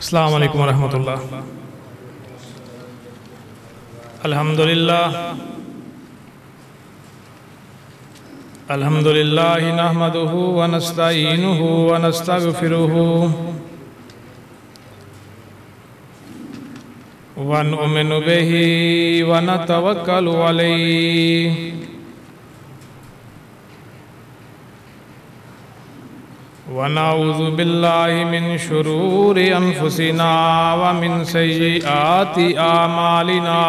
السلام علیکم ورحمۃ اللہ۔ الحمدللہ نحمدہ ونستعینہ ونستغفرہ ونؤمن بہ ونتوکل علیہ ونعوذ باللہ من شرور انفسنا ومن سیئات اعمالنا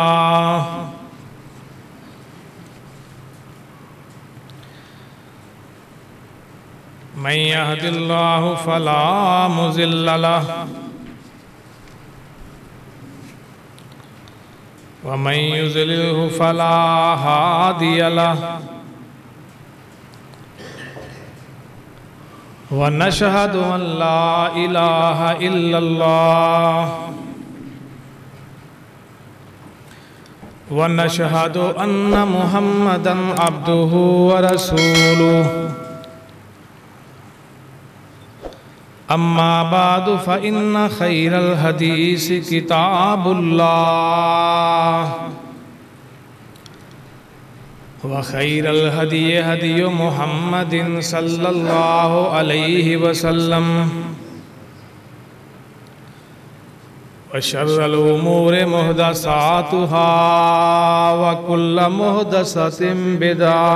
من یہد اللہ فلا مضل لہ ومن یضللہ فلا ہادی لہ ونشہد ان لا الہ الا اللہ ونشہد ان محمدا عبدہ ورسولہ اما بعد فإن خیر الحدیث کتاب اللہ وخیر الہدی ہدی محمد صلی اللہ علیہ وسلم وشر الامور محدثاتها وکل محدثۃ بدعہ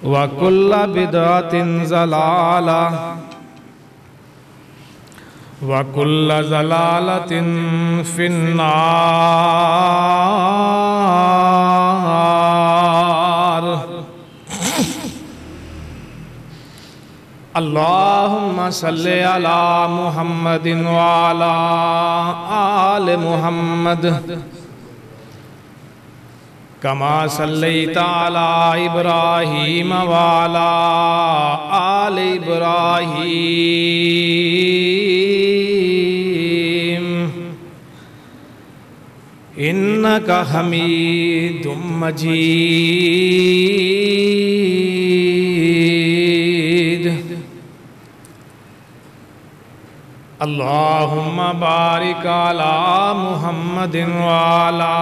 وکل بدعۃ ضلالہ وکل ضلالۃ فی النار۔ اللہم صلی علی محمد وعلی آل محمد کما صلیت علی ابراہیم وعلی آل ابراہیم انکا حمید مجید۔ اللہم بارک علی محمد وعلی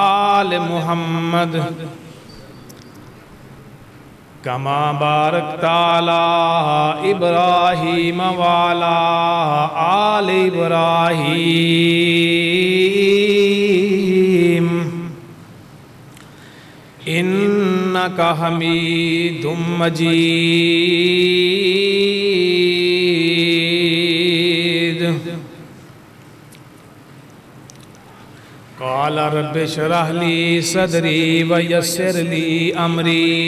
آل محمد کما بارکت علی ابراہیم وعلی آل ابراہیم انکا حمید مجید۔ قال رب اشرح لی صدری ویسر لی امری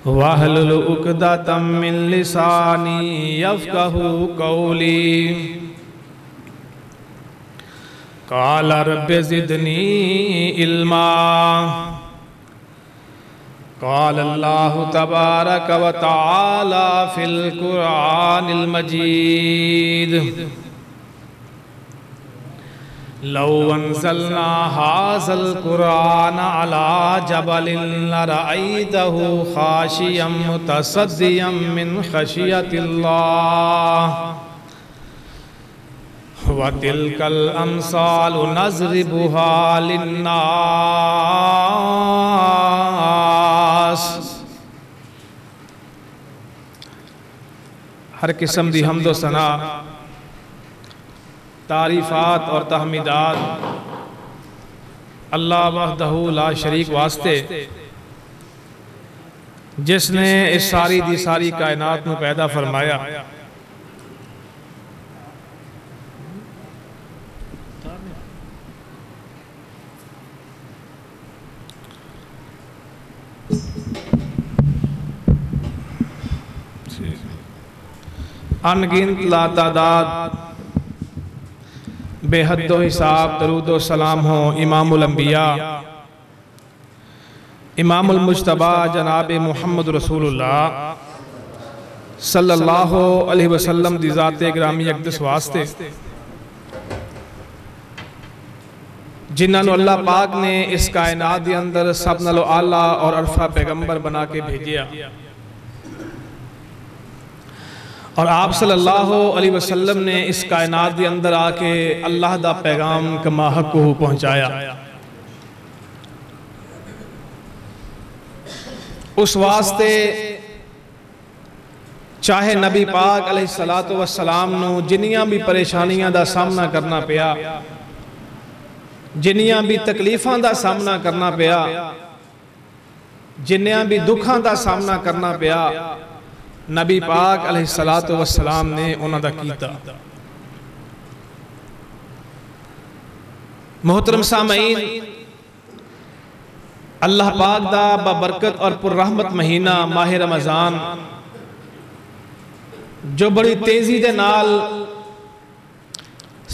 واحلل عقدۃ من لسانی یفقہوا قولی۔ قال رب زدنی علما۔ قال اللہ تبارک و تعالی فی القرآن المجید لو انزلنا هذا القرآن على جبل لرأيته خاشعا متصدعا من خشية الله وتلك الأمثال نضربها للناس۔ ہر قسم دی حمد و ثنا، تعریفات اور تحمیدات اللہ وحدہ لا شریک واسطے جس نے اس ساری دی ساری کائنات میں پیدا فرمایا۔ انگنت لا تعداد بے حد و حساب درود و سلام ہو امام الانبیاء امام المجتبی جناب محمد رسول اللہ صلی اللہ علیہ وسلم دی ذات گرامی اقدس واسطے جنہاں نو اللہ پاک نے اس کائنات دی اندر سب نالو اعلیٰ اور عرفہ پیغمبر بنا کے بھیجیا۔ اور آپ صلی اللہ علیہ وسلم نے اس کائنات کے اندر آ کے اللہ دا پیغام کما حق کو پہنچایا۔ اس واسطے چاہے نبی پاک علیہ السلام نو جنیاں بھی پریشانیاں دا سامنا کرنا پیا، جنیاں بھی تکلیفاں دا سامنا کرنا پیا، جنیاں بھی دکھاں دا سامنا کرنا پیا، نبی پاک علیہ السلام نے انہاں دا کیتا۔ محترم سامعین، اللہ پاک دا بابرکت اور پر رحمت مہینہ ماہ رمضان جو بڑی تیزی دے نال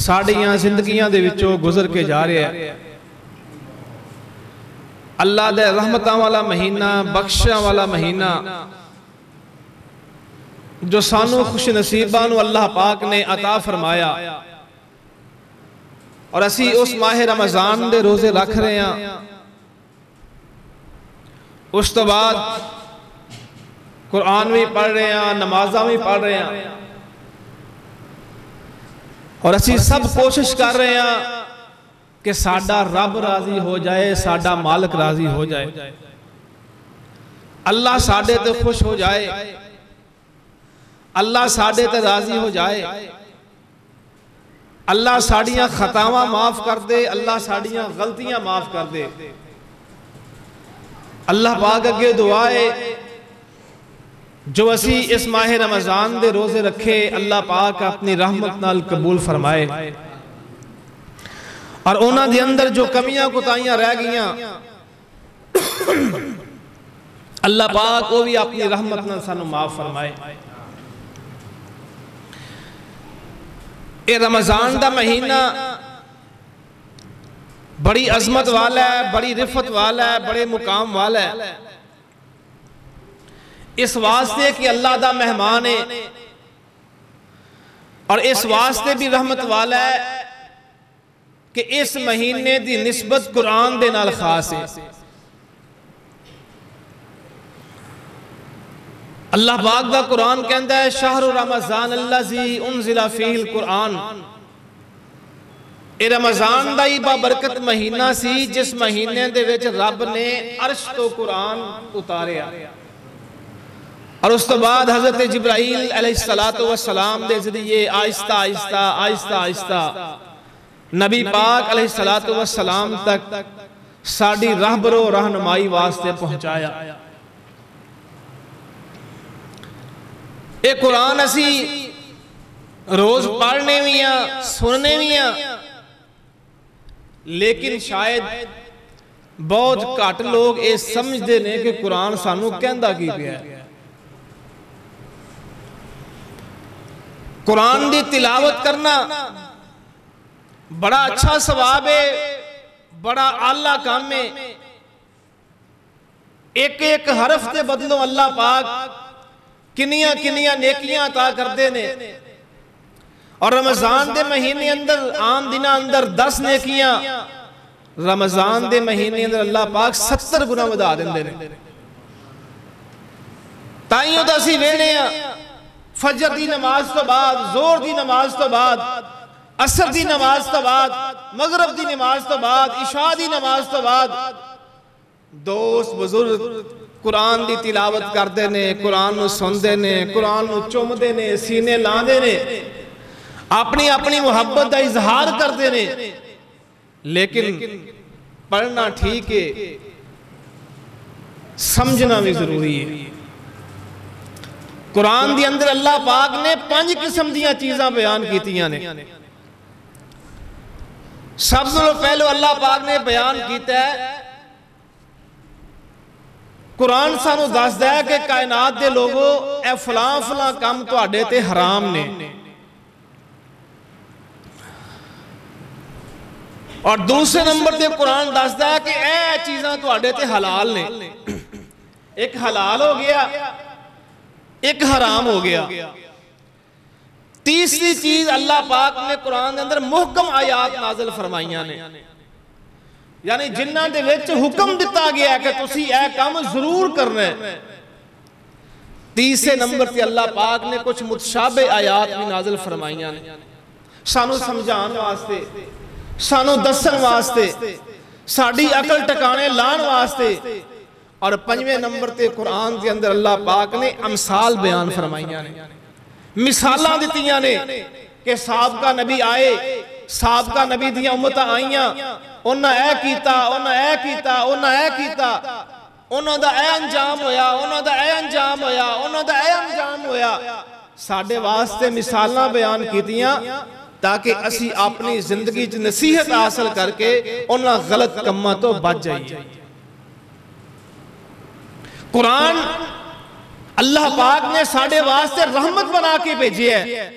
ساڑیاں زندگیاں دے وچوں گزر کے جا رہے ہیں، اللہ دے رحمتاں والا مہینہ، بخشاں والا مہینہ جو سانو خوش نصیبانو اللہ پاک نے عطا فرمایا، اور اسی اس ماہ رمضان دے روزے رکھ رہے ہیں۔ اس تو بعد قرآن بھی پڑھ رہے ہیں، نمازاں بھی پڑھ رہے ہیں، اور اسی سب کوشش کر رہے ہیں کہ ساڈا رب راضی ہو جائے، ساڈا مالک راضی ہو جائے، اللہ ساڈے تے خوش ہو جائے، اللہ ساڈے تے راضی ہو جائے، اللہ ساڑیاں خطاواں معاف کر دے، اللہ ساڑیاں غلطیاں معاف کر دے۔ اللہ پاک اگے دعائے جو اسی اس ماہ رمضان دے روزے رکھے، اللہ پاک اپنی رحمت نال قبول فرمائے، اور انہاں دے اندر جو کمیاں کوتاہیاں رہ گئیاں اللہ پاک وہ بھی اپنی رحمت نال سانو معاف فرمائے۔ اے رمضان دا مہینہ بڑی عظمت والا ہے، بڑی رفت والا ہے، بڑے مقام والا ہے، اس واسطے کہ اللہ دا مہمان ہے، اور اس واسطے بھی رحمت والا ہے کہ اس مہینے دی نسبت قرآن دے نال خاص ہے۔ اللہ پاک دا قرآن کہندا ہے شہر رمضان الذی انزل فیہ القرآن، اے رمضان دا ہی بابرکت مہینہ سی جس مہینے دے وچ رب نے عرش تو قرآن اتاریا، اور اس تو بعد حضرت جبرائیل علیہ السلام دے ذریعے آہستہ آہستہ آہستہ آہستہ نبی پاک علیہ السلام تک ساڑی رہبر و رہنمائی واسطے پہنچایا۔ اے قرآن اسی روز پڑھنے ویاں سننے ویاں، لیکن شاید بہت کٹ لوگ اے سمجھ دے نے کہ قرآن سانو کہندا کی پیا ہے۔ قرآن دی تلاوت کرنا بڑا اچھا ثواب ہے، بڑا اعلیٰ کام ہے، ایک ایک حرف دے بدلوں اللہ پاک کنیاں کنیاں نیکیاں عطا کر دے نے، اور رمضان دے مہینے اندر عام دنہ اندر 10 نیکیاں، رمضان دے مہینے اندر اللہ پاک 70 گنا ودا دے نے۔ تائیوں دا سی وینے ہیں فجر دی نماز تو بعد، زور دی نماز تو بعد، عصر دی نماز تو بعد، مغرب دی نماز تو بعد، عشاء دی نماز تو بعد دوست بزرگ قرآن دی تلاوت کر دے نے، قرآن نو سن دے نے، قرآن نو چوم دے نے، سینے لان دے نے، اپنی اپنی محبت دا اظہار کر دے نے، لیکن پڑھنا ٹھیک ہے، سمجھنا بھی ضروری ہے۔ قرآن دی اندر اللہ پاک نے 5 قسم دیاں چیزاں بیان کیتیاں نے۔ سب سے پہلے اللہ پاک نے بیان کیتا ہے، قرآن سانو دس دے کہ کائنات دے لوگوں اے فلاں فلاں کام تو آڈے تے حرام نے، اور دوسرے نمبر تے قرآن دس دے کہ اے چیزاں تو آڈے تے حلال نے۔ ایک حلال ہو گیا، ایک حرام ہو گیا۔ تیسری چیز اللہ پاک نے قرآن کے اندر محکم آیات نازل فرمائیاں نے، یعنی جنہ دے وچ حکم دیتا گیا ہے کہ تسی اے کام ضرور کرنا ہے۔ تیسرے نمبر تے اللہ پاک نے کچھ متشابہ آیات بھی نازل فرمائیاں نے سانو سمجھان واسطے، سانو دسن واسطے، ساڑی عقل ٹکانے لان واسطے، اور پنجویں نمبر تے قرآن کے اندر اللہ پاک نے امثال بیان فرمائیاں نے، مثالاں دتیاں نے کہ سابقہ نبی آئے، سابقہ نبی دیاں امتاں آئیاں، انہاں اے کیتا، انہاں اے کیتا، انہاں اے کیتا، انہاں دا اے انجام ہویا، انہاں دا اے انجام ہویا، انہاں دا اے انجام ہویا۔ ساڑے واسطے مثالاں بیان کیتیاں تاکہ اسی اپنی زندگی نصیحت حاصل کر کے انہاں غلط کمہ تو بچ جائیے۔ قرآن اللہ پاک نے ساڑے واسطے رحمت بنا کے بھیجی ہے،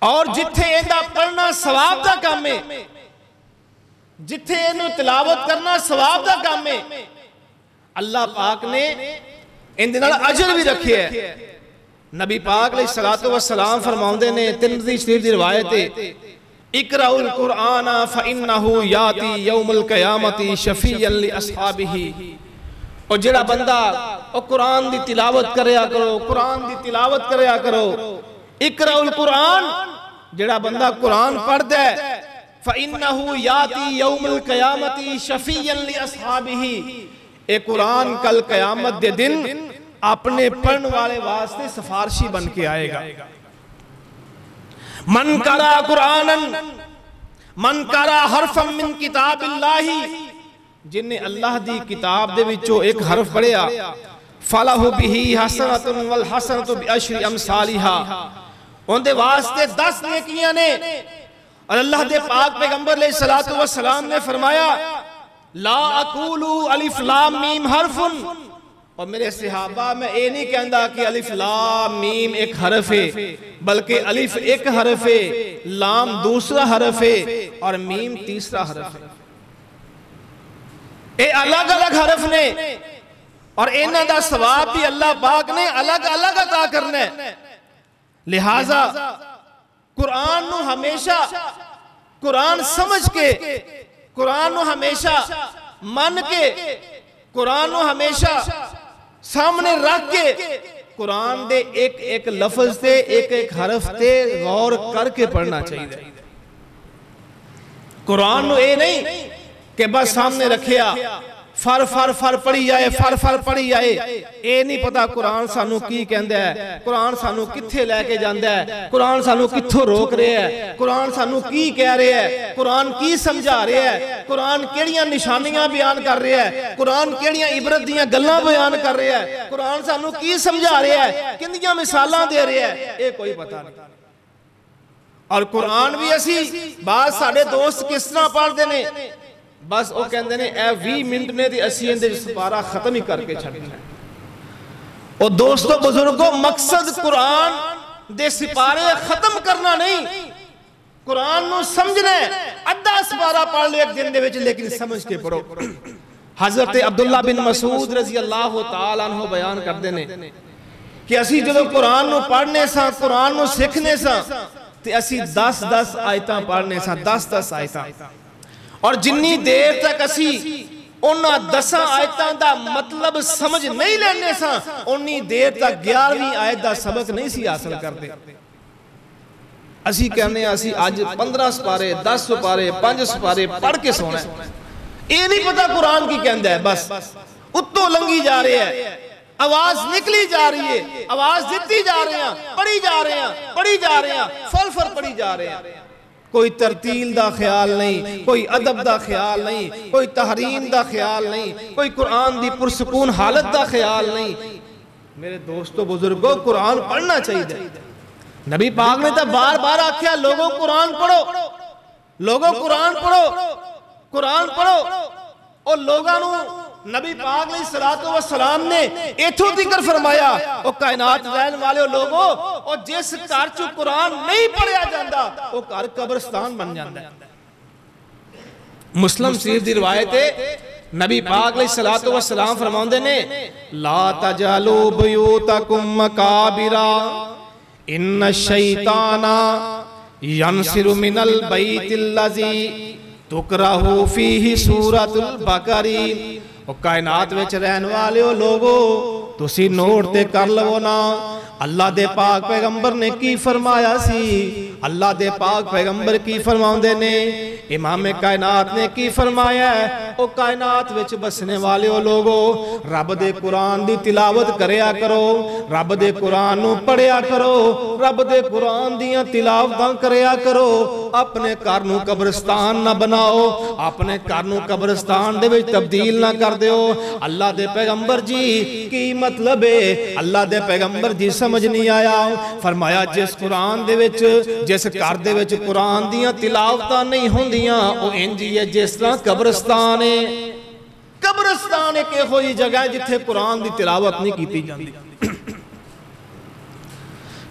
اور جتھے ایندہ پڑھنا ثواب دا کام ہے، جتھے اینو تلاوت کرنا ثواب دا کام ہے، اللہ پاک نے اندنال اجر بھی رکھے ہے۔ نبی پاک علیہ السلام فرماؤندے نے ترمذی شریف دی روایت ہے، اقرأوا القرآن فإنه یاتی یوم القیامت شفیعا لأصحابہ۔ اور جڑا بندہ قرآن دی تلاوت کریا کرو، قرآن دی تلاوت کریا کرو، اقرأوا القرآن، جڑا بندہ قرآن پڑھ دے فإنه یاتی یوم القیامت شفیعا لأصحابہ، اے قرآن کل قیامت دے دن اپنے پڑھن والے واسطے سفارشی بن کے آئے گا۔ من قرأ قرآنا، من قرأ حرفا من کتاب اللہ، جن نے اللہ دی کتاب دے وچوں ایک حرف پڑھیا، فَلَهُ بِهِ حَسَنَةٌ وَالْحَسَنَةُ بِعَشْرِ أَمْثَالِهَا، ان دے واسطے 10 نیکیاں نے۔ اور اللہ دے پاک پیغمبر علیہ السلام نے فرمایا لا اقولو الف لام میم حرف، اور میرے صحابہ میں اے نہیں کہندا کہ الف لام میم ایک حرف ہے، بلکہ الف ایک حرف ہے، لام دوسرا حرف ہے، اور میم تیسرا حرف ہے۔ اے الگ الگ حرف نے، اور انہاں دا ثواب بھی اللہ پاک نے الگ الگ عطا کرنا ہے۔ لہٰذا قرآن نو ہمیشہ قرآن سمجھ کے، قرآن نو ہمیشہ من کے، قرآن نو ہمیشہ سامنے رکھ کے، قرآن دے ایک ایک لفظ تے ایک ایک حرف تے غور کر کے پڑھنا چاہیے۔ قرآن نو اے نہیں کہ بس سامنے رکھیا فر فر فر پڑھی جائے، فر فر پڑھی جائے، اے نہیں پتا قرآن سانو کی کہندہ ہے، قرآن سانو کتھے لے کے جاندہ ہے، قرآن سانو کتھو روک رہے ہے، قرآن سانو کی کہہ رہے ہے، قرآن کی سمجھا رہے ہے، قرآن کیڑیاں نشانیاں بیان کر رہے ہے، قرآن کیڑیاں عبرت دیاں گلاں بیان کر رہے ہے، قرآن سانو کی سمجھا رہے ہے، کندیاں مثالاں دے رہے ہے، اے کوئی پتہ نہیں۔ اور قرآن بھی اسی بعض ساڑے دوست کس طرح پڑھ دینے، بس وہ کہندے نے اے 20 منٹ نے دی اسی اندے سپارہ ختم ہی کر کے چھڑنا ہے۔ اور دوستو بزرگوں، مقصد قرآن دے سپارے ختم کرنا نہیں، قرآن نو سمجھنا ہے۔ ادھا سپارہ پڑھ لے ایک دن دے وچ، لیکن سمجھ کے پڑھو۔ حضرت عبداللہ بن مسعود رضی اللہ تعالیٰ عنہ بیان کر دینے کہ اسی جدو قرآن نو پڑھنے سا، قرآن نو سکھنے سا، تے اسی 10 آیتاں پڑھنے سا، 10 آیتاں، اور جنی دیر تک اسی انہاں 10 آیتاں دا مطلب سمجھ نہیں لینے سا، انہی دیر تک 11ویں آیت دا سبق نہیں سی حاصل کرتے۔ اسی کہنے اسی آج 15 سپارے، 10 سپارے، 5 سپارے پڑھ کے سونا ہے، یہ نہیں پتا قرآن کی کہندہ ہے، بس اتو لنگی جا رہے ہیں، آواز نکلی جا رہی ہے، آواز دیتی جا رہے ہیں، پڑھی جا رہے ہیں، پڑھی جا رہے ہیں، فل فل پڑھی جا رہے ہیں۔ کوئی ترتیل دا خیال نہیں، کوئی ادب دا خیال نہیں، کوئی تحریم دا خیال نہیں، کوئی قرآن دی پرسکون حالت دا خیال نہیں۔ میرے دوستو بزرگوں، قرآن پڑھنا چاہیے۔ نبی پاک نے تو بار بار آکھیا لوگوں قرآن پڑھو، لوگوں قرآن پڑھو، قرآن پڑھو، اور لوگاں نو نبی پاک علیہ السلام نے ایتھو ذکر فرمایا او کائنات رہن والے لوگوں، اور جس گھر چ قرآن نہیں پڑھیا جاندا او گھر قبرستان بن جاندا ہے۔ مسلم شریف دی روایت ہے، نبی پاک علیہ السلام فرماندے نے لا تجعلوا بیوتکم مقابرا ان الشیطان ینصر من البیت الذی تکرہ فیہ سورۃ البقرہ۔ اور کائنات وچ رہن والے لوگو، تسی نوٹ تے کر لو نا اللہ دے پاک پیغمبر نے کی فرمایا سی اللہ دے پاک پیغمبر کی فرماؤندے نے امام کائنات نے کی فرمایا ہے او کائنات وچ بسنے والے او لوگو رب دے قرآن دی تلاوت کریا کرو رب دے قرآن نو پڑھیا کرو رب دے قرآن دیاں تلاوتاں کریا کرو اپنے گھر نو قبرستان نہ بناؤ اپنے گھر نو قبرستان دے وچ تبدیل نہ کر دیو اللہ دے پیغمبر جی کی مطلب ہے اللہ دے پیغمبر جی سمجھ نہیں آیا فرمایا جس قرآن دے وچ جس گھر دے وچ قرآن دیاں تلاوتاں نہیں ہوندیاں او انجی ہے جس طرح قبرستان ہے قبرستان ایک ہوئی جگہ ہے جتھے قرآن دی تلاوت نہیں کیتی جاندی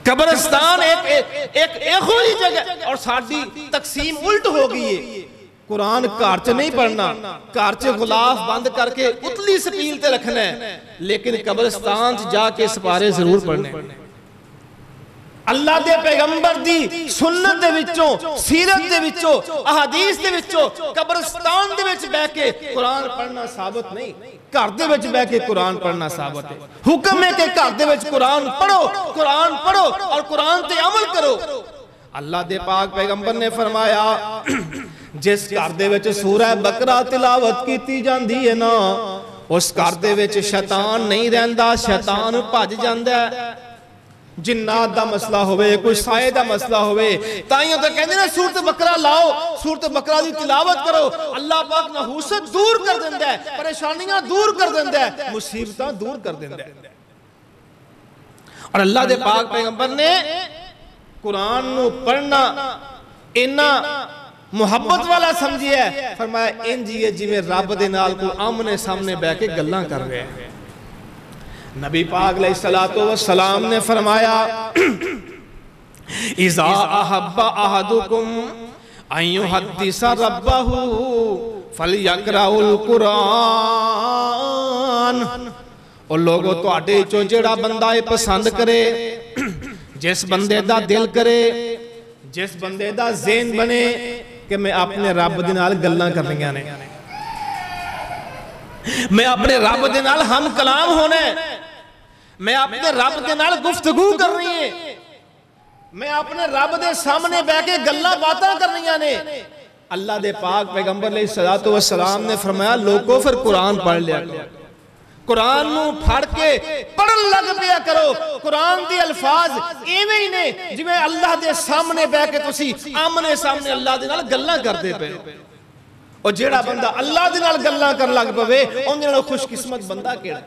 قبرستان ایک ہوئی جگہ اور ساڑھی تقسیم الٹ ہو گئی ہے قرآن کارچ نہیں پڑھنا کارچ غلاف بند کر کے اتلی سپیل تے رکھنا ہے لیکن قبرستان جا کے سپارے ضرور پڑھنے اللہ دے پیغمبر دی سنت دے وچوں سیرت دے وچوں احادیث دے وچوں قبرستان دے وچ بیٹھ کے قرآن پڑھنا ثابت نہیں گھر دے وچ بیٹھ کے قرآن پڑھنا ثابت ہے حکم ہے کہ گھر دے وچ قرآن پڑھو اور قرآن تے عمل کرو اللہ دے پاک پیغمبر نے فرمایا جس گھر دے وچ سورہ بقرہ تلاوت کیتی جاندی ہے نا اس گھر دے وچ شیطان نہیں رہندا شیطان بھج جاندا ہے جنات دا مسئلہ ہوئے کوئی سائے دا مسئلہ ہوئے تائیوں تو کہندے نا سورت بقرہ لاؤ سورت بقرہ دی تلاوت کرو اللہ پاک نحوست دور کر دیندہ ہے پریشانیاں دور کر دیندہ ہے مصیبتاں دور کر دیندہ ہے اور اللہ دے پاک پیغمبر نے قرآن نو پڑھنا انہا محبت والا سمجھے ہے فرمایا انجیے جی میں رب دے نال کو آمنے سامنے بے کے گلہ کر رہے ہیں نبی پاک علیہ السلام نے فرمایا اذا احب احدکم ان یحدث ربہ فلیقرأ القرآن اور لوگوں تو آٹے چونچڑا بندہ پسند کرے جس بندے دا دل کرے جس بندے دا ذہن بنے کہ میں اپنے رب دے نال گلاں کرنیاں نے میں اپنے رب دے نال ہم کلام ہونے میں اپنے رب دے نال گفتگو کر رہی ہیں میں اپنے رب دے سامنے بے کے گلاں باتاں کر رہی ہیں اللہ دے پاک پیغمبر علیہ السلام نے فرمایا لوگوں پھر قرآن پڑھ لیا کرو قرآن نو پھڑ کے پڑھن لگ پیا کرو قرآن دی الفاظ ایویں ہی نے جی میں اللہ دے سامنے بے کے تسی آمنے سامنے اللہ دے نال گلاں کر دے پے اور جیڑا بندہ اللہ دے نال گلاں کر لگ پوے ان دے نال خوش قسمت بندہ کیڑا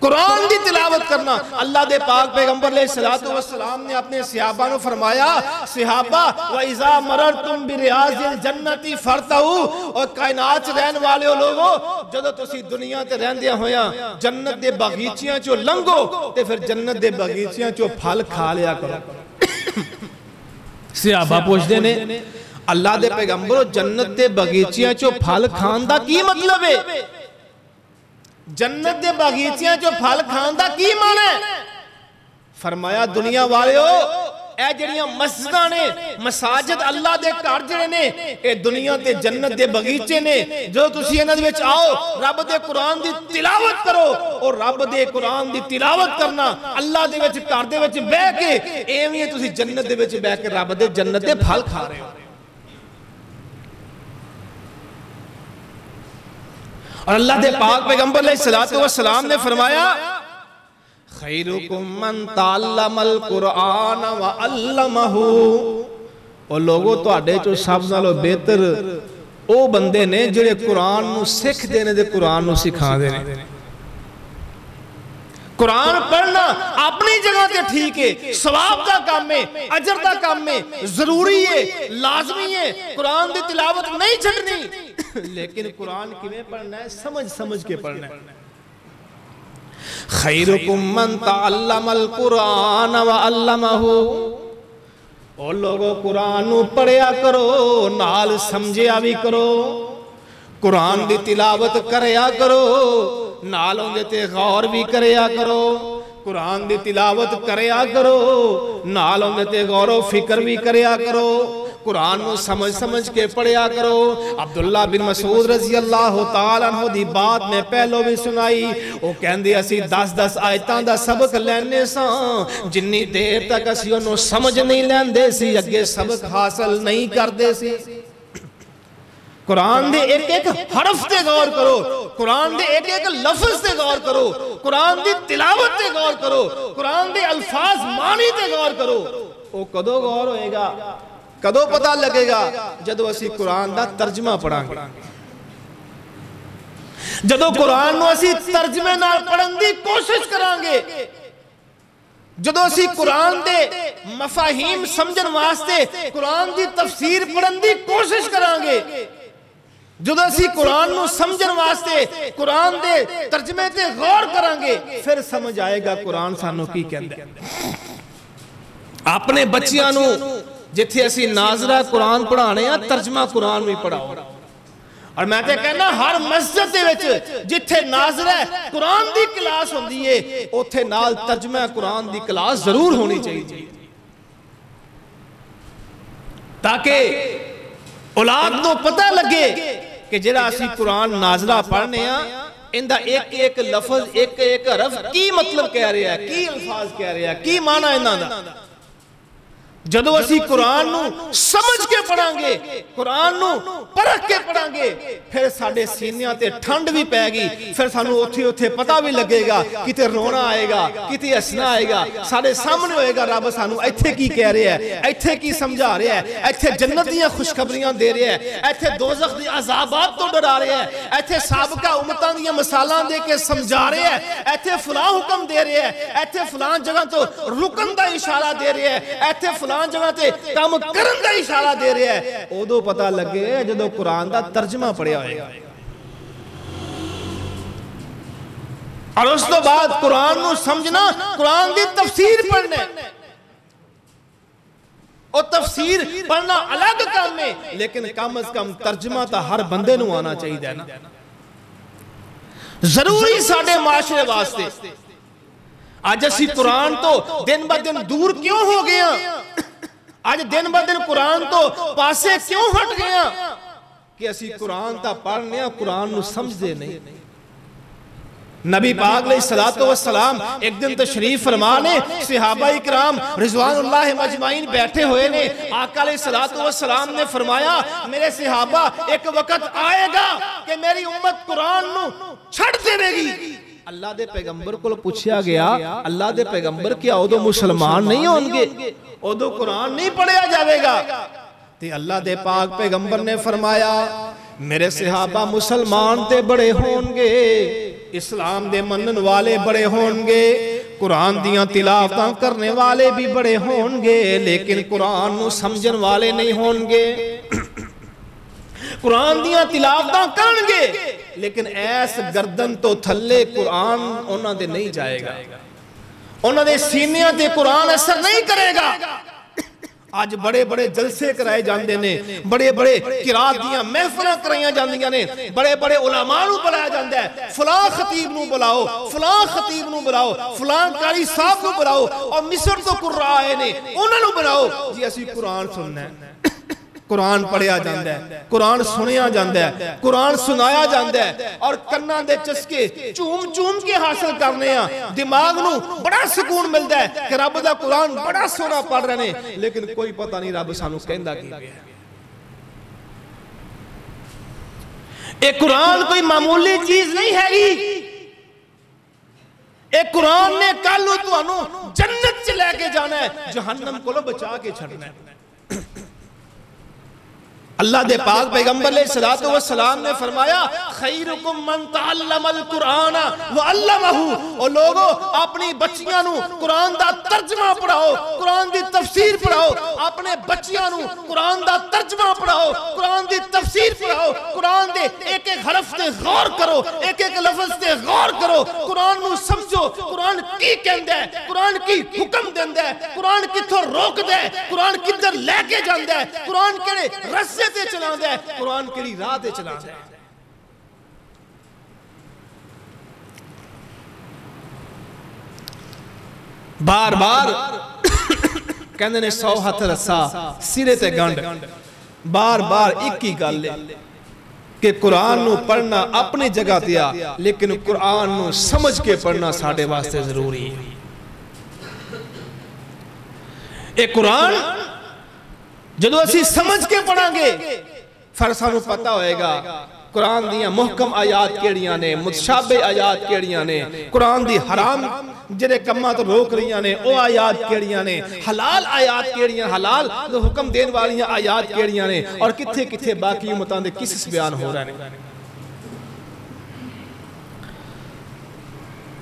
قرآن دی تلاوت کرنا اللہ دے پاک پیغمبر علیہ السلام نے اپنے صحابہ نو فرمایا صحابہ وَإِذَا مَرَرْتُمْ بِرِيَاضِ الْجَنَّةِ فَارْتَعُوا اور کائنات رہن والے ہو لوگوں جدو تسی دنیا تے رہن دیا ہویا جنت دے باغیچیاں چو لنگو تے پھر جنت دے باغیچیاں چو پھل کھا لیا کرو صحابہ پوچھ دینے اللہ دے پیغمبر جنت دے باغیچیاں چو پھل کھان دا کی مطلب ہے جنت دے باغیچیاں جو پھل کھاندہ کی مانے فرمایا دنیا والے ہو اے جڑیاں مسجدہ نے مساجد اللہ دے گھر جڑے نے اے دنیا تے جنت دے باغیچے نے جو تسی انہاں دے وچ آؤ رب دے قرآن دی تلاوت کرو اور رب دے قرآن دی تلاوت کرنا اللہ دے وچ گھر دے وچ بے کے ایویں تسی جنت دے وچ بے کے رب دے جنت دے پھل کھا رہے ہو اور اللہ دے پاک پیغمبر علیہ السلام نے فرمایا خیرکم من تعلم القرآن وعلمہ اور لوگوں تو آڈے چو سب نالو بہتر او بندے نے جڑے قرآن نو سکھ دینے دے قرآن نو سکھا دینے قرآن پڑھنا اپنی جگہ تے ٹھیک ہے ثواب دا کام ہے اجر دا کام ہے ضروری ہے لازمی ہے قرآن دی تلاوت نہیں چھڑنی لیکن قرآن کیویں پڑھنا ہے سمجھ کے پڑھنا ہے خیرکم من تعلم القرآن وعلمہ اور لوگوں قرآن نو پڑھیا کرو نال سمجھیا بھی کرو قرآن دی تلاوت کریا کرو نالوں دے تے غور بھی کریا کرو قرآن دی تلاوت کریا کرو نالوں دے تے غور و فکر بھی کریا کرو قرآن نو سمجھ کے پڑھیا کرو. عبداللہ بن مسعود رضی اللہ تعالیٰ عنہ دی بات میں پہلو بھی سنائی. وہ کہندے اسی 10 آیتاں دا سبق لینے ساں جنی دیر تک اسی انہوں سمجھ نہیں لیندے سی اگے سبق حاصل نہیں کردے سی. قرآن دے ایک ایک حرف تے غور کرو, قرآن دے ایک ایک لفظ تے غور کرو, قرآن دی تلاوت تے غور کرو, قرآن دے الفاظ معنی تے غور کرو. وہ کدو غور ہوئے گا, کدو پتہ لگے گا جدو اسی قرآن دا ترجمہ پڑھاں گے, جدو قرآن نو اسی ترجمے نال پڑھن دی کوشش کران گے, جدو اسی قرآن دے مفاہیم سمجھن واسطے قرآن دی تفسیر پڑھن دی کوشش کران گے, جدو اسی قرآن نو سمجھن واسطے قرآن دے ترجمے تے غور کران گے, پھر سمجھ آئے گا قرآن سانو کی کہندے. اپنے بچیاں نو جتھے اسی ناظرہ قرآن پڑھانے ہیں ترجمہ قرآن بھی پڑھاؤ. اور میں تے کہنا ہر مسجد دے وچ جتھے ناظرہ قرآن دی کلاس ہوندی ہے اوتھے نال ترجمہ قرآن دی کلاس ضرور ہونی چاہیے, تاکہ اولاد نو پتہ لگے کہ جڑا اسی قرآن ناظرہ پڑھنے ہیں اندہ ایک ایک لفظ ایک ایک حرف کی مطلب کہہ رہے ہیں, کی الفاظ کہہ رہے ہیں, کی معنی اندہ دا. جدو اسی قرآن نو سمجھ کے پڑھاں گے, قرآن نو پرکھ کے پڑھاں گے, پھر ساڑھے سینیاں تے ٹھنڈ بھی پہ گی, پھر سانو اوتھے پتہ بھی لگے گا, کتے رونا آئے گا, کتے ہسنا آئے گا, ساڑھے سامنے ہوئے گا رب سانو ایتھے کی کہہ رہے ہیں, ایتھے کی سمجھا رہے ہیں, ایتھے جنتیاں خوشخبریاں دے رہے ہیں, ایتھے دوزخ دی عذابات تو ڈرا رہے ہیں, ایتھے سابقہ امتاں دیاں مثالاں دے کے سمجھا رہے ہیں, ایتھے فلاں حکم دے رہے ہیں, ایتھے فلاں جگہ تو رکن دا اشارہ دے رہے ہیں, ایتھے فلاں جگہ تے کام کرن دا اشارہ دے رہے ہیں. او پتہ لگے جدو قرآن دا ترجمہ پڑھیا ہوئے گا. اور اس تو بعد قرآن نو سمجھنا, قرآن دی تفسیر پڑھنے, اور تفسیر پڑھنا الگ کام ہے, لیکن کم از کم ترجمہ تا ہر بندے نو آنا چاہیے نا, ضروری ساڑھے معاشرے واسطے. آج اسی قرآن تو دن با دن دور کیوں ہو گیا, آج دن با دن قرآن تو پاسے کیوں ہٹ گیا کہ اسی قرآن تا پڑھنے ہیں, قرآن نو سمجھ دے نہیں. نبی پاک علیہ السلام ایک دن تشریف فرمانے, صحابہ اکرام رضوان اللہ مجمعین بیٹھے ہوئے نے, آقا علیہ السلام نے فرمایا میرے صحابہ ایک وقت آئے گا کہ میری امت قرآن نو چھڑ دے گی. اللہ دے پیغمبر کو پوچھیا گیا, اللہ دے پیغمبر کیا ادو مسلمان نہیں ہوں گے, ادو قرآن نہیں پڑھیا جاوے گا؟ تے اللہ دے پاک پیغمبر نے فرمایا میرے صحابہ مسلمان تے بڑے ہون گے, اسلام دے منن والے بڑے ہون گے, قرآن دیاں تلاوتاں کرنے والے بھی بڑے ہون گے, لیکن قرآن نو سمجھن والے نہیں ہون گے. قرآن دیاں تلاوتاں کرن گے لیکن ایس گردن تو تھلے قرآن انہاں دے نہیں جائے گا, انہاں دے سینیاں دے قرآن اثر نہیں کرے گا. آج بڑے بڑے جلسے کرائے جاندے نے, بڑے بڑے قرات دیاں محفلیں کرائیاں جاندیاں نے, بڑے بڑے علماء نو بلایا جاندہ ہے, فلاں خطیب نو بلاؤ, فلاں خطیب نو بلاؤ, فلاں قاری صاحب نو بلاؤ, اور مصر تو قرآن آئے نے انہاں نو بلاؤ جی اسی قرآن سننا ہے. قرآن پڑھیا جاندہ ہے, قرآن سنیا جاندہ ہے, قرآن سنایا جاندہ ہے, اور کناں دے چسکے چوم کے حاصل کرنے ہیں, دماغ نو بڑا سکون ملتا ہے کہ رب دا قرآن بڑا سونا پڑھ رہے ہیں, لیکن کوئی پتہ نہیں رب سانو کہندہ کی ہے. ایک قرآن کوئی معمولی چیز نہیں ہے گی, ایک قرآن نے کالو تو انو جنت چلے کے جانا ہے, جہنم کو لو بچا کے چھڑنا ہے. اللہ دے پاک پیغمبر علیہ السلام نے فرمایا خیرکم من تعلم القرآن وعلمہ, اور لوگوں اپنی بچیاں نو قرآن دا ترجمہ پڑھاؤ, قرآن دی تفسیر پڑھاؤ, اپنے بچیاں نو قرآن دا ترجمہ پڑھاؤ, قرآن دی تفسیر پڑھاؤ, قرآن دے ایک ایک حرف تے غور کرو, ایک ایک لفظ تے غور کرو, قرآن نو سمجھو قرآن کی کہندہ ہے, قرآن کی حکم دیندہ ہے, قرآن کتھو روک دے, قرآن کدھر لے کے جاندہ ہے, قرآن کڑے رسے تے چلا دے, قرآن کڑی راہ تے چلا دے. بار بار کہندے نے 100 ہاتھ رسا سرے تے گنڈ بار بار ایک ہی گل ہے کہ قرآن نو پڑھنا اپنی جگہ دیا لیکن قرآن نو سمجھ کے پڑھنا ساڑھے واسطے ضروری ہے ایک قرآن جدو اسی سمجھ کے پڑھاں گے پھر سانو پتہ ہوئے گا قرآن دیاں محکم آیات کیڑیاں نے متشابہ آیات کیڑیاں نے قرآن دی حرام جڑے کماں تو روک رہیاں نے او آیات کیڑیاں نے حلال آیات کیڑیاں حلال تو حکم دین والیاں آیات کیڑیاں نے اور کتھے کتھے باقی امتان دے کس بیان ہو رہے ہیں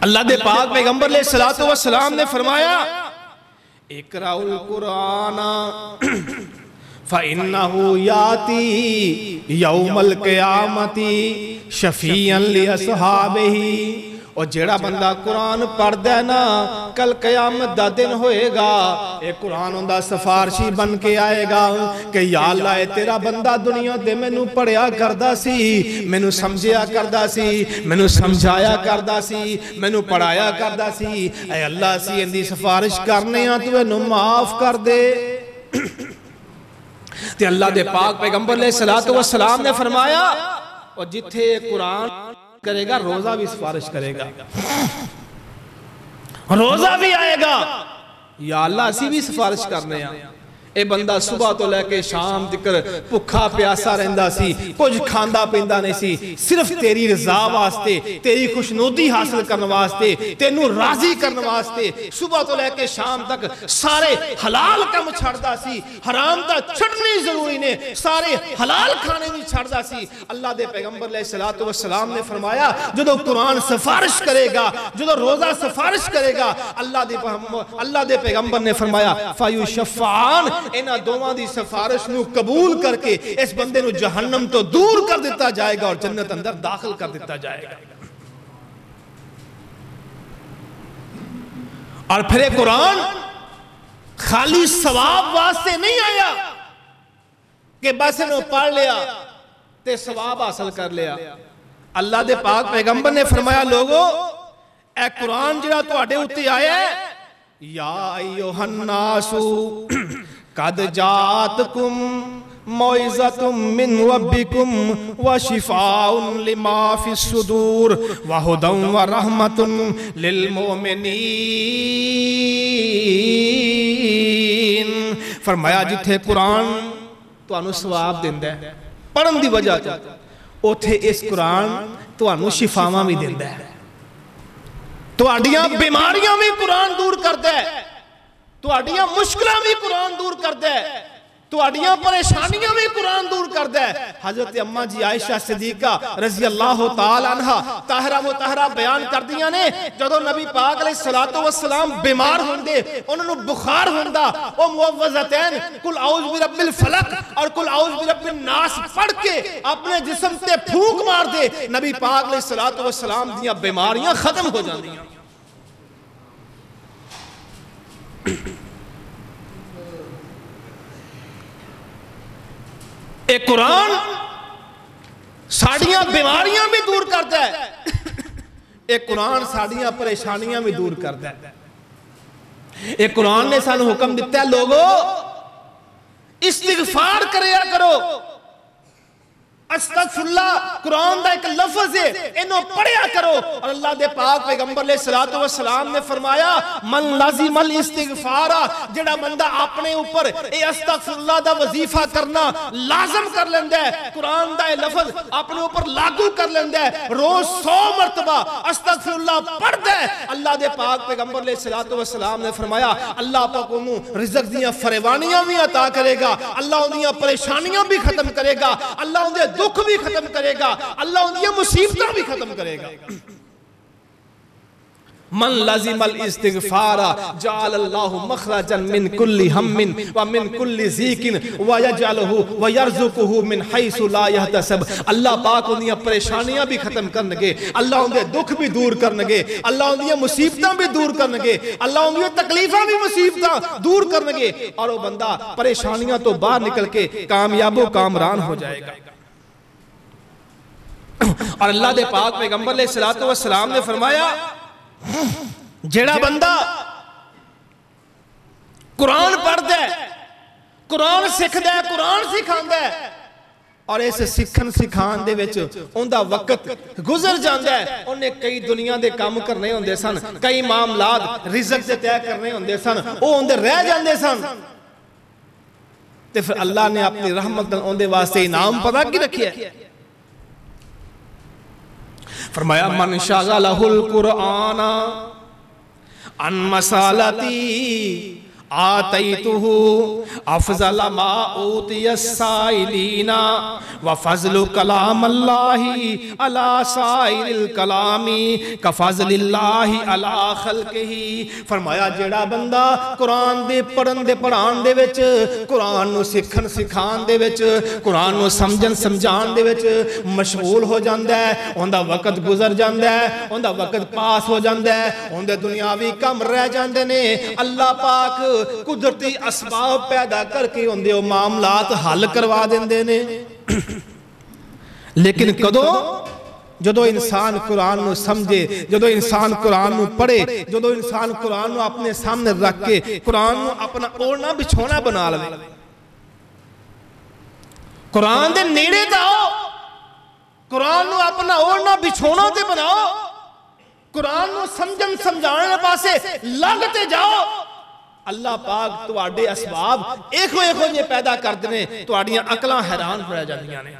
اللہ دے پاک پیغمبر علیہ السلام نے فرمایا اقرأوا القرآن فَإِنَّهُ يَأْتِي يَوْمَ الْقِيَامَةِ شَفِيعًا لِأَصْحَابِهِ اور جیڑا بندہ قرآن پڑھ دے نا کل قیامت دا دن ہوئے گا ایک قرآن ہوندہ سفارشی بن کے آئے گا کہ یا اللہ اے تیرا بندہ دنیا دے میں نو پڑھیا کردہ سی میں نو سمجھیا کردہ سی میں نو سمجھایا کردہ سی میں نو پڑھایا کردہ سی اے اللہ سی اندی سفارش کرنے ہیں تو انہوں معاف کر دے تے اللہ دے پاک پیغمبر علیہ السلام نے فرمایا اور جتھے قرآن کرے گا روزہ بھی سفارش کرے گا روزہ بھی آئے گا یا اللہ اسی بھی سفارش کرنے ہیں اے بندہ صبح تو لے کے شام تکر پکھا پیاسا رہندہ سی کچھ کھاندہ پیندہ نہیں سی صرف تیری رضا واسطے تیری خوشنودی حاصل کرنے واسطے تینوں راضی کرنے واسطے صبح تو لے کے شام تک سارے حلال کم چھڑدہ سی حرام دا چھڑنی ضروری نے سارے حلال کھانے بھی چھڑدہ سی اللہ دے پیغمبر علیہ السلام نے فرمایا جدو قرآن سفارش کرے گا جدو روزہ سفارش کرے گا اللہ دے پیغمبر نے فرمایا فَيُشَفَّعَانِ انہاں دوواں دی سفارش نو قبول کر کے اس بندے نو جہنم تو دور کر دیتا جائے گا اور جنت اندر داخل کر دیتا جائے گا اور پھر قرآن خالی ثواب واسطے نہیں آیا کہ بس انہوں پڑھ لیا تے ثواب حاصل کر لیا اللہ دے پاک پیغمبر نے فرمایا لوگو اے قرآن جڑا تو آڑے ہوتے آیا ہے یا ایوہ الناسو قد جاتکم موعظۃ من ربکم وشفاء لما فی الصدور وہدی ورحمۃ للمؤمنین فرمایا جتھے قرآن تو انہوں ثواب دیندہ ہے پڑھن دی وجہ تو اتھے اس قرآن تو انہوں شفاواں بھی دیندہ ہے تو آڑیاں بیماریاں بھی قرآن دور کر دے تو آڑیاں مشکلیں بھی قرآن دور کر دے تو آڑیاں پریشانیاں بھی قرآن دور کر دے حضرت اماں جی عائشہ صدیقہ رضی اللہ تعالیٰ عنہ طاہرہ مطہرہ بیان کر دیا نے جدو نبی پاک علیہ السلام بیمار ہوندے انہوں بخار ہوندہ او معوذتین کل اعوذ برب الفلق اور کل اعوذ برب الناس پڑھ کے اپنے جسم تے پھونک مار دے نبی پاک علیہ السلام دیا بیماریاں ختم ہو جاندیاں ایک قرآن ساڑیاں بیماریاں بھی دور کرتا ہے ایک قرآن ساڑیاں پریشانیاں بھی دور کرتا ہے ایک قرآن نے سانو حکم دیتا ہے لوگو استغفار کریا کرو استغفر اللہ قرآن دا ایک لفظ ہے انہوں پڑھیا کرو اور اللہ دے پاک پیغمبر علیہ السلام نے فرمایا من لازم الاستغفارا جڑا بندہ اپنے اوپر اے استغفر اللہ دا وظیفہ کرنا لازم کر لیندہ ہے قرآن دا اے لفظ اپنے اوپر لاگو کر لیندہ ہے روز 100 مرتبہ استغفر اللہ پڑھ دے اللہ دے پاک پیغمبر علیہ السلام نے فرمایا اللہ پاک انہوں رزق دیاں فریوانیاں بھی عطا کرے گا اللہ انہوں پریشانیاں بھی ختم کرے گا اللہ انہوں دکھ بھی ختم کرے گا اللہ انہیں مصیبتیں بھی ختم کرے گا من لازم الاستغفار جعل اللہ مخرجا من کل ہم ومن کل ذیک ویجعلہ ویرزقہ من حیث لا یحتسب اللہ پاک انہیں پریشانیاں بھی ختم کرنگے اللہ انہیں دکھ بھی دور کرنگے اللہ انہیں مصیبتیں بھی دور کرنگے اللہ انہیں تکلیفیں بھی مصیبتیں دور کرنگے اور وہ بندہ پریشانیاں تو باہر نکل کے کامیاب و کامران ہو جائے گا اور اللہ دے پاک پیغمبر علیہ السلام نے فرمایا جیڑا بندہ قرآن پڑھ دے قرآن سکھدا ہے، قرآن سکھاندا ہے، اور اس سکھن سکھان دے وچ اوندا وقت گزر جاندا ہے۔ انہیں کئی دنیا دے کام کرنے ہوندے سن، کئی معاملات رزق دے طے کرنے ہوندے سن، او اوندے رہ جاندے سن، تے پھر اللہ نے اپنی رحمت اوندے واسطے انعام پتا کی رکھیا ہے؟ فرمایا من شغلہ القرآن عن مسالتی آتیتہ افضل ما اوتی السائلین وفضل کلام اللہ علی سائر الکلام کفضل اللہ علی خلقہ۔ فرمایا جیڑا بندہ قرآن دے پڑھن دے پڑھان دے وچ، قرآن نو سکھن سکھان دے وچ، قرآن نو سمجھن سمجھان دے وچ مشغول ہو جاندا ہے، اوندا وقت گزر جاندا ہے، اوندا وقت پاس ہو جاندا ہے، اوندے دنیاوی کم رہ جاندے نے، اللہ پاک قدرتی اسباب پیدا کر کے ہوندے وہ معاملات حل کروا دیندے نے۔ لیکن کدو جدو انسان قرآن نو سمجھے، جدو انسان قرآن نو پڑھے، جدو انسان قرآن نو اپنے سامنے رکھ کے قرآن نو اپنا اوڑھنا بچھونا بنا لے، قرآن دے نیڑے جاؤ، قرآن نو اپنا اوڑھنا بچھونا تے بناؤ، قرآن نو سمجھن سمجھانے پاسے لگتے جاؤ، اللہ پاک تواڈے اسباب ایکو یہ پیدا کر دینے، تواڈیاں عقلاں حیران ہو جاندیاں نے۔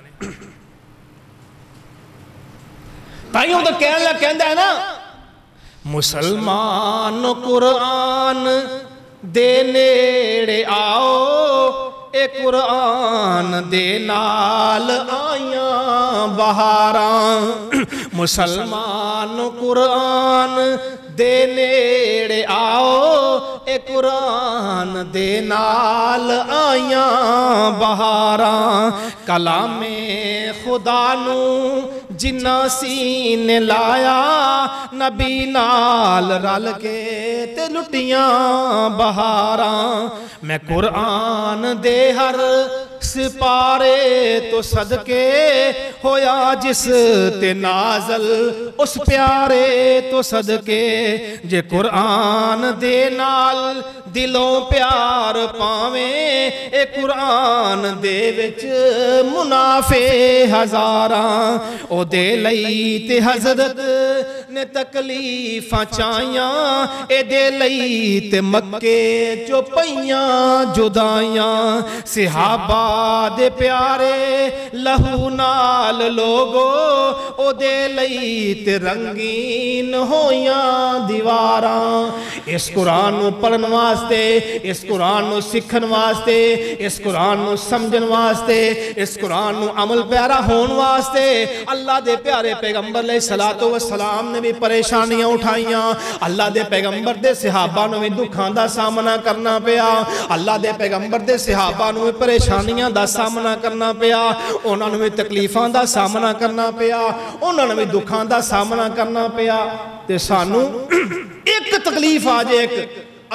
تائیوں تو کہندہ ہے نا مسلمان قرآن دے نیڑے آؤ، اے قرآن دے نال آیاں بہاراں، مسلمان قرآن دے نیڑے آؤ، اے قرآن دے نال آیاں بہاراں، کلام خدا نو جنہ سینے لایا، نبی نال رل کے تے لٹیاں بہاراں، میں قرآن دے ہر سپارے تو صدقے ہویا جس تے نازل اس پیارے تو صدقے، جے قرآن دے نال دلوں پیار پاویں، اے قرآن دے وچ منافع ہزاراں، او دے لئی تے حضرت نے تکلیفاں چاہیاں، اے دے لئی تے مکے جو پئیاں جدائیاں، صحابہ دے پیارے لہو نال لوگو، او دے لئی تے رنگین ہویاں دیواراں۔ اس قرآن نو پڑھن واسطے، اس قرآن نو سکھن واسطے، اس قرآن نو سمجھن واسطے، اس قرآن نو عمل پیارا ہون واسطے اللہ دے پیارے پیغمبر علیہ السلام نے بھی پریشانیاں اٹھائیاں، اللہ دے پیغمبر دے صحابہ نو بھی دکھاں دا سامنا کرنا پیا، اللہ دے پیغمبر دے صحابہ نو بھی پریشانیاں دا سامنا کرنا پیا، انہوں نے بھی تکلیفاں دا سامنا کرنا پیا، انہوں نے بھی دکھاں دا سامنا کرنا پیا، تے سانو ایک تکلیف آجے ایک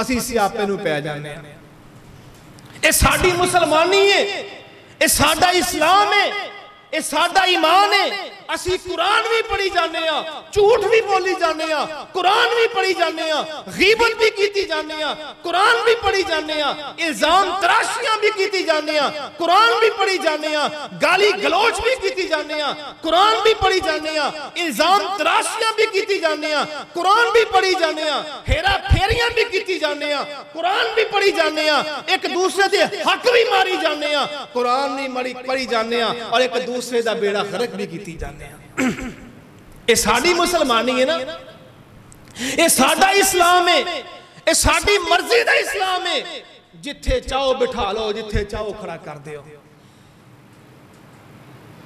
اسی سیاپے نو پہ جانے ہیں۔ اے ساڑی مسلمانی ہے، اے ساڑا اسلام ہے، اے ساڑا ایمان ہے، اسی قرآن بھی پڑھی جانے ہیں، جھوٹ بھی بولی جانے ہیں، قرآن بھی پڑھی جانے ہیں، غیبت بھی کیتی جانے ہیں، قرآن بھی پڑھی جانے ہیں، الزام تراشیاں بھی کیتی جانے ہیں، قرآن بھی پڑھی جانے ہیں، گالی گلوچ بھی کیتی جانے ہیں، قرآن بھی پڑھی جانے ہیں، الزام تراشیاں بھی کیتی جانے ہیں، قرآن بھی پڑھی جانے ہیں، ہیرا پھیریاں بھی کیتی جانے ہیں، قرآن بھی پڑھی جانے ہیں، ایک دوسرے دے حق بھی ماری جانے ہیں، قرآن بھی پڑھی جانے ہیں، اور ایک دوسرے دا بیڑا غرق بھی کیتی جانے ہیں۔ اے ساڑی مسلمانی ہے نا، اے ساڑا اسلام ہے، اے ساڑی مرضی دا اسلام ہے، جتھے چاہو بٹھا لو، جتھے چاہو کھڑا کر دیو،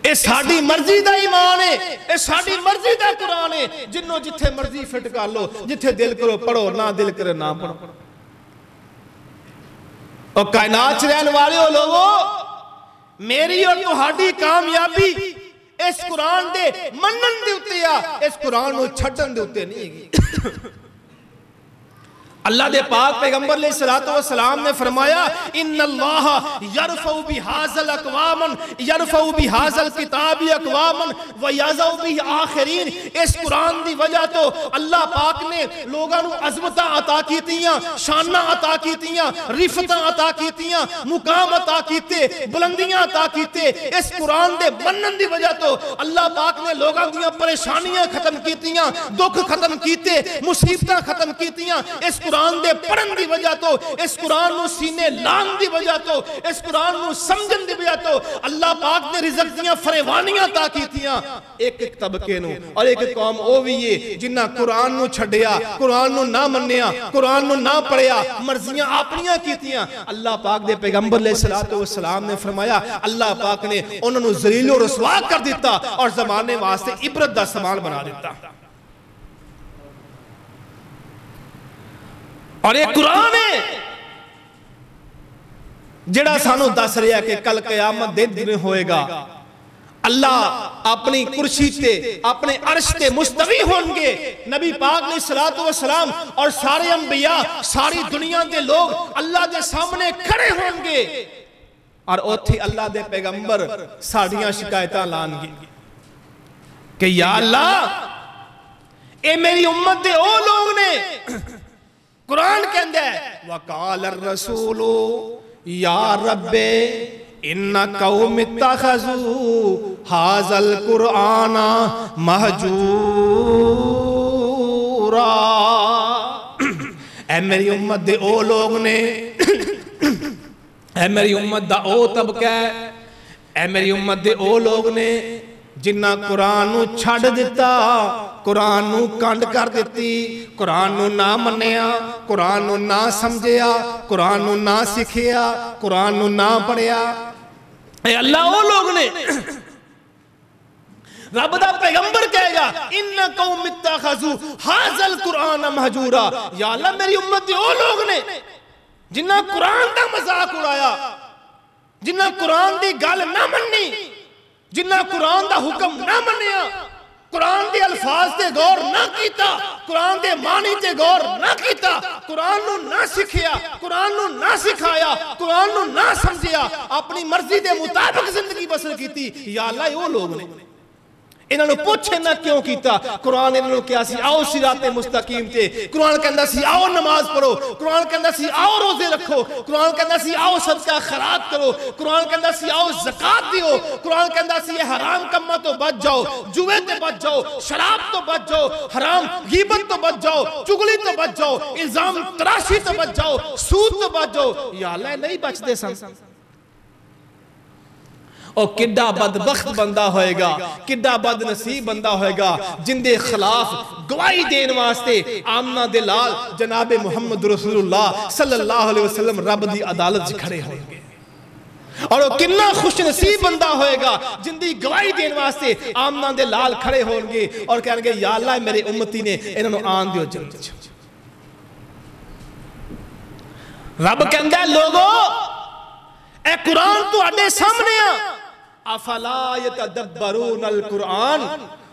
اے ساڑی مرضی دا ایمان ہے، اے ساڑی مرضی دا قرآن ہے، جنہوں جتھے مرضی فٹ کر لو، جتھے دل کرو پڑھو، نہ دل کرے نہ پڑھو۔ اور کائنات رہنے والے ہو لوگوں، میری اور تہاڈی کامیابی اس قرآن دے منن دے اتے یا اس قرآن نو چھڑن دے اتے نہیں ہے گی۔ اللہ دے پاک پیغمبر علیہ الصلوۃ والسلام نے فرمایا ان اللہ یرفع بہذا اقواما یرفع بہذا الکتاب اقواما ویضع به آخرین. اس قرآن دی وجہ تو اللہ پاک نے لوگاں نو عظمتاں عطا کیتیاں, شاناں عطا کیتیاں, رفتاں عطا کیتیاں, مقام عطا کیتے, بلندیاں عطا کیتے. اس قرآن دے منن دی وجہ تو اللہ پاک نے لوگاں دیاں پریشانیاں ختم کیتیاں, دکھ ختم کیتے, مصیبتاں ختم کیتیاں. اس قرآن دے پڑھن دی وجہ تو, اس قرآن نو سینے لان دی وجہ تو, اس قرآن نو سمجھن دی وجہ تو اللہ پاک نے رزق دیاں فریوانیاں عطا کیتیاں ایک ایک طبقے نو. اور ایک قوم او وی ہے جنہاں قرآن نو چھڈیا, قرآن نو نہ منیا, قرآن نو نہ پڑھیا, مرضیاں اپنیاں کیتیاں. اللہ پاک دے پیغمبر علیہ الصلوۃ والسلام نے فرمایا اللہ پاک نے انہاں نو ذلیل و رسوا کر دیتا اور زمانے واسطے عبرت دا سامان بنا دیتا. اور یہ قرآن ہے جڑا سانو دس رہا کہ کل قیامت دن ہوئے گا اللہ اپنی کرسی تے اپنے عرش تے مستوی ہوں گے. نبی پاک علیہ الصلوۃ والسلام اور سارے انبیاء, ساری دنیا دے لوگ اللہ دے سامنے کھڑے ہوں گے اور اوتھے اللہ دے پیغمبر ساڑیاں شکایتاں لان گے کہ یا اللہ اے میری امت دے او لوگ نے. قرآن کہندہ ہے وَقَالَ الرَّسُولُ يَا رَبِّ إِنَّ قَوْمِ اتَّخَذُوا هَذَا الْقُرْآنَ مَهْجُورًا. اے میری امت دے او لوگ نے, اے میری امت دا او طبقہ ہے, اے میری امت دے او لوگ نے جنہ قرآن نو چھڑ دیتا, قرآن نو کنڈ کر دیتی, قرآن نو نہ منیا, قرآن نو نہ سمجھیا, قرآن نو نہ سکھیا, قرآن نو نہ پڑھیا. اے اللہ وہ لوگ نے رب دا پیغمبر کہے گا ان قوم اتخذوا ھذا القرآن مہجورا. یا اللہ میری امت دے وہ لوگ نے جنہ قرآن دا مذاق اڑایا, جنہ قرآن دی گل نہ منی, جنہ قرآن دا حکم نہ منیا, قرآن دے الفاظ تے غور نہ کیتا, قرآن دے معنی تے غور نہ کیتا, قرآن نو نہ سکھیا, قرآن نو نہ سکھایا, قرآن نو نہ سمجھیا, اپنی مرضی دے مطابق زندگی بسر کیتی. یا اللہ وہ لوگ نے انہوں نے پوچھے نہ کیوں کیتا. قرآن انہوں نے کیا سی آؤ صراط مستقیم تے, قرآن کہندہ سی آؤ نماز پڑھو, قرآن کہندہ سی آؤ روزے رکھو, قرآن کہندہ سی آؤ صدقہ خیرات کرو, قرآن کہندہ سی آؤ زکاة دیو, قرآن کہندہ سی یہ حرام کما تو بچ جاؤ, جوے تے بچ جاؤ, شراب تو بچ جاؤ, حرام غیبت تو بچ جاؤ, چگلی تو بچ جاؤ, الزام تراشی تو بچ جاؤ, سود تو بچ جاؤ. یا اللہ نہیں بچ دے سن. اور کڈا بدبخت بندہ ہوئے گا, کڈا بد نصیب بندہ ہوئے گا جن دے خلاف گواہی دین واسطے آمنہ دے لال جناب محمد رسول اللہ صلی اللہ علیہ وسلم رب دی عدالت کھڑے ہوئے گے. اور وہ کتنا خوش نصیب بندہ ہوئے گا جن دی گواہی دین واسطے آمنہ دے لال کھڑے ہوں گے اور کہیں گے یا اللہ میرے امتی نے انہوں نے آن دیو جلد. رب کہندہ ہے لوگو اے قرآن تو اڈے سامنے افلا یتدبرون القرآن,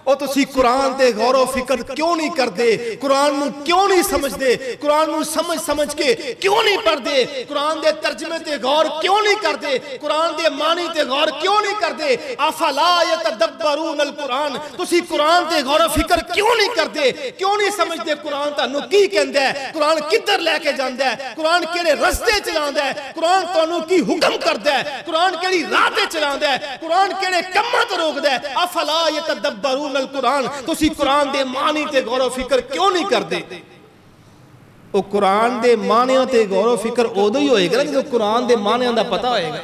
اور تسی قرآن تے غور و فکر کیوں نہیں کر دے, قرآن نو کیوں نہیں سمجھ دے, قرآن نو سمجھ کے کیوں نہیں پڑھ دے, قرآن دے ترجمے تے غور کیوں نہیں کر دے, قرآن دے معنی تے غور کیوں نہیں کر دے. افلا یتدبرون القرآن, تسی قرآن تے غور و فکر کیوں نہیں کر دے, کیوں نہیں سمجھ دے قرآن تانوں کی کہندا ہے, قرآن کدھر لے کے جاندا ہے, قرآن کیڑے رستے چلاندا ہے, قرآن تانوں کی حکم کردا ہے, قرآن کیڑی راہ تے چلاندا ہے, قرآن کیڑے کماں تے روکدا ہے. افلا یتدبرون القرآن, تسی قرآن دے معنی تے غور و فکر کیوں نہیں کر دے. او قرآن دے معنی تے غور و فکر ادو ہی ہوئے گا جدو قرآن دے معنی دا پتہ ہوئے گا,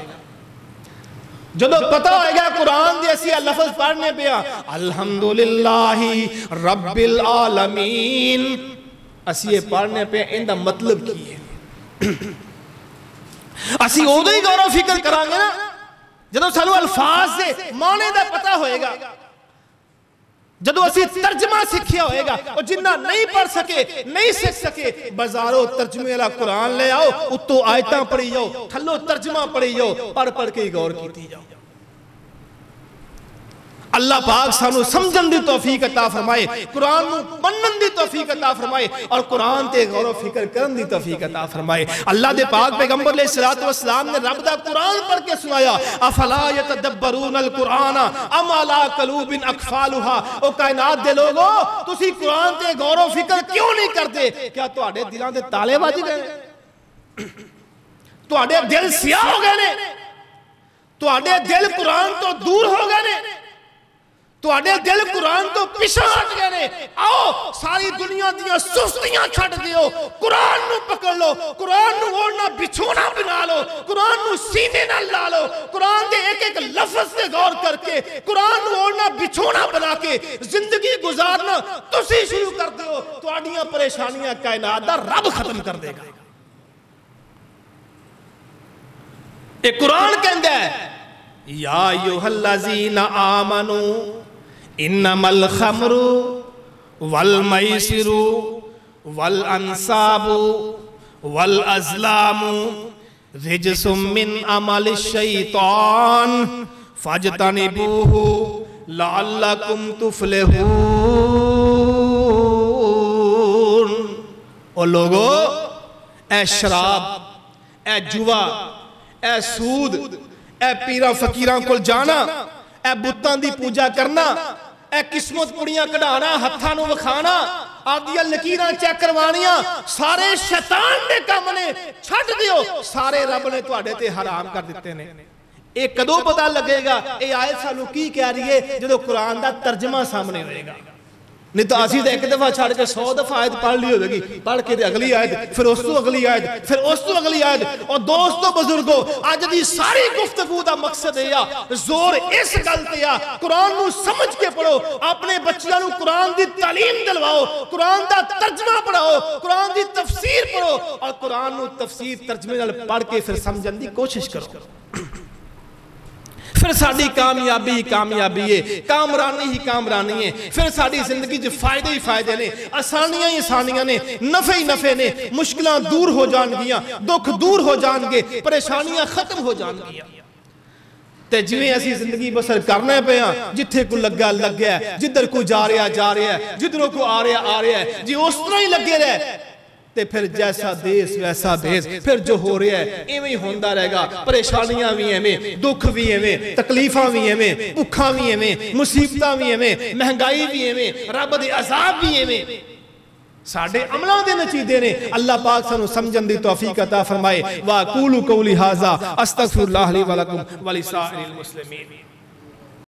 جدو پتہ ہوئے گا قرآن دے اسی لفظ پڑھنے پہ الحمدللہ رب العالمین, اسی پڑھنے پہ ان دا مطلب کی ہے. اسی ادو ہی غور و فکر کرانگے نا جدو سانو الفاظ دے معنی دا پتہ ہوئے گا, جدو اسی ترجمہ سکھیا ہوئے گا. اور جنہ نہیں پڑھ سکے, نہیں سکھ سکے, بازاروں ترجمے والا قرآن لے آؤ, اتو آیتاں پڑھی جاؤ, تھلو ترجمہ پڑھی جاؤ, پڑھ کے غور کیتی جاؤ. اللہ پاک سانو سمجھن دی توفیق عطا فرمائے، قرآن نو منن دی توفیق عطا فرمائے اور قرآن تے غور و فکر کرن دی توفیق عطا فرمائے۔ اللہ دے پاک پیغمبر علیہ السلام نے رب دا قرآن پڑھ کے سنایا، افلا یتدبرون القرآن ام علی قلوب اقفالها، او کائنات دے لوگو تسی قرآن تے غور و فکر کیوں نہیں کرتے؟ کیا تواڈے دلاں دے تالے وج گئے؟ تواڈے دل سیاہ ہو گئے نے؟ تواڈے دل قرآن تو دور ہو گئے نے؟ تواڈے دل قرآن تو پیچھے ہٹ گئے نے؟ آؤ ساری دنیا دیاں سستیاں چھڈ دیو، قرآن نو پکڑ لو، قرآن نو اوڑھنا بچھونا بنا لو، قرآن نو سینے نال لا لو، قرآن دے ایک ایک لفظ سے غور کر کے قرآن نو اوڑھنا بچھونا بنا کے زندگی گزارنا تسی شروع کر دیو، تواڈیاں پریشانیاں کائنات دا رب ختم کر دے گا۔ ایک قرآن کہندا ہے یا ایھا الذین آمنوا انما الخمر والمیسر والانصاب والازلام رجس من عمل الشیطان فاجتنبوہ لعلکم تفلحون۔ اور لوگو اے شراب، اے جوا، اے سود، اے پیرا فقیران کول جانا، اے بتان دی پوجا کرنا، اے قسمت کڑیاں کڑانا، ہتھاں نو وکھانا، آدیاں لکیراں چیک کروانیاں، سارے شیطان دے کام نے، چھٹ دیو، سارے رب نے تواڈے تے حرام کر دیتے نے۔ ایک کدو پتہ لگے گا اے آیت سانو کی کہہ رہی ہے جدو قرآن دا ترجمہ سامنے ہوئے گا، نہیں تو اسی ایک دفعہ چھڑ کے 100 دفعہ آیت پڑھ لی ہوگی، پڑھ کے اگلی آیت، پھر اس تو اگلی آیت، پھر اس تو اگلی آیت۔ اور دوستو بزرگو آج دی ساری گفتگو دا مقصد ہے یا زور اس گل تے یا قرآن نو سمجھ کے پڑھو، اپنے بچیاں نو قرآن دی تعلیم دلواؤ، قرآن دا ترجمہ پڑھاؤ، قرآن دی تفسیر پڑھو اور قرآن نو تفسیر ترجمے نال پڑھ کے پھر سمجھن دی کوشش کرو، پھر ساڑی کامیابی ہی کامیابی ہے، کامرانی ہی کامرانی ہے، پھر ساڑی زندگی جو فائدے ہی فائدے نے، آسانیاں ہی آسانیاں نے، نفع ہی نفع نے، مشکلان دور ہو جان گیاں، دکھ دور ہو جان گے، پریشانیاں ختم ہو جان گیاں۔ تے جویں ایسی زندگی بسر کرنے پہ ہاں، جتھے کو لگا لگ گیا ہے، جدھر کو جا رہا ہے، جدھروں کو آ رہا ہے، جی اس طرح ہی لگے رہے، تے پھر جیسا دیس ویسا بیس، پھر جو ہو رہا ہے ایویں ہوندہ رہے گا، پریشانیاں بھی ایویں، دکھ بھی ایویں، تکلیفاں بھی ایویں، بھکھاں بھی ایویں، مصیبتاں بھی ایویں، مہنگائی بھی ایویں، رب دے عذاب بھی ایویں، ساڑھے عملوں دے نچیدے نے۔ اللہ پاک سانو سمجھن دی توفیق عطا فرمائے۔ وَأَقُولُ قَوْلِي هَذَا أَسْتَغْفِرُ اللَّهَ لِي وَلَكُمْ وَلِسَائِرِ الْمُسْلِمِينَ۔